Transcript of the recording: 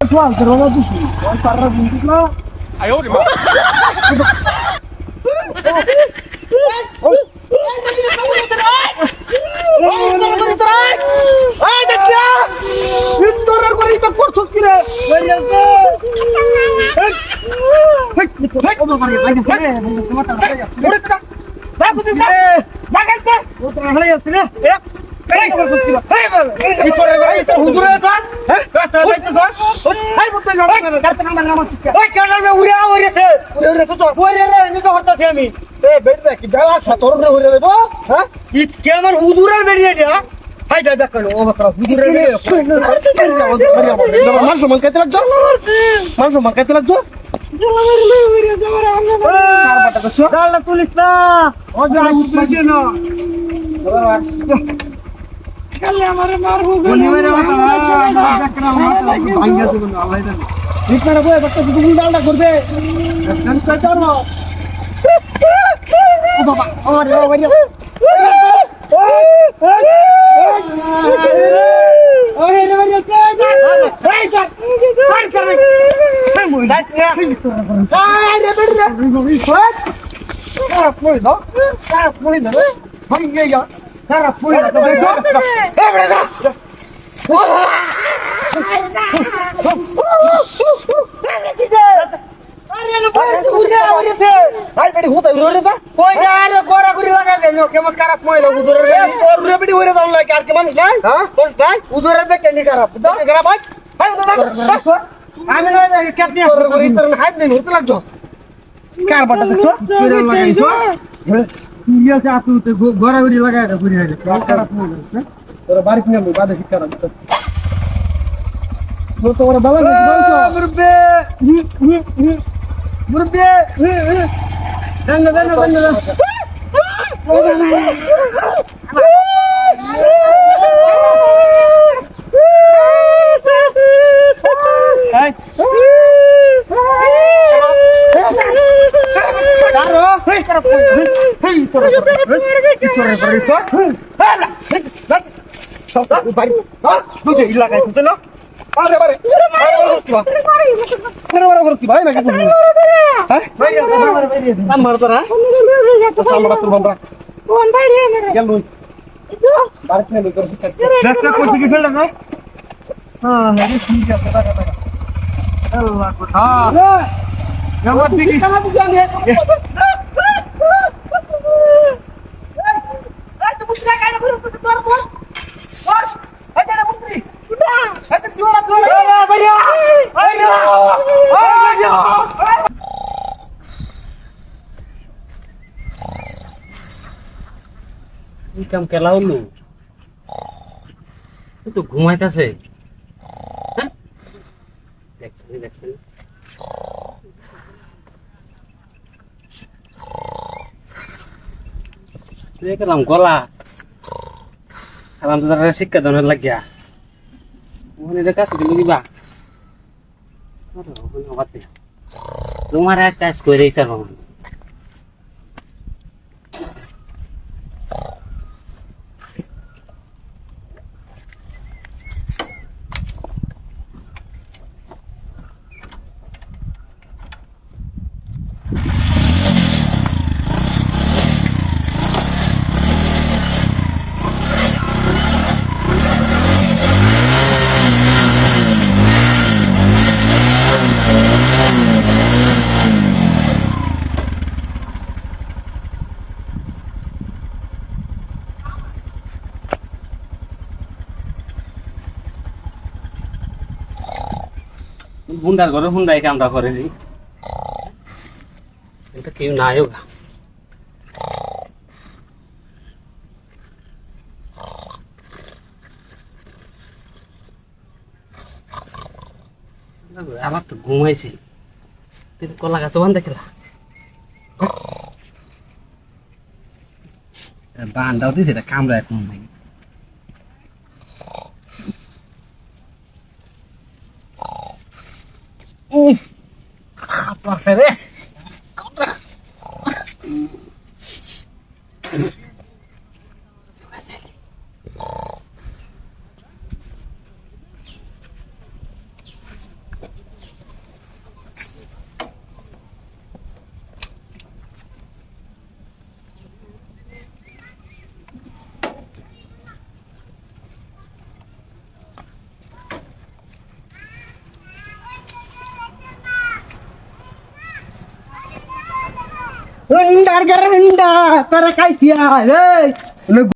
Juan, te robo tu sí. Juan, parra, punto. 哎呦我的妈！ তুলিস না কালে আমারে মারবো ডালটা করবে গড়াগড়ি লাগাই বাড়ি কিনে বাদে শিক্ষা তোমার বাবা কাম কেলা হলো তো ঘুমাইতেছে দেখলাম গলা তো তারা শিক্ষা দানের লাগিয়া কাছে দিল দিবা তোমার এক কাজ করে স্যার হুন্ডার ঘরে হুন্ডাই কামটা করে দিই এটা কেউ নাই হোক আমার তো ঘুমাইছি কলা গাছ বান দেখলা বানটাও দিছে এটা কামড়া এখন নাই Pasar deh. Kontra. হুন্ডার গার হুন্ডা তারা খাইছিয়া রে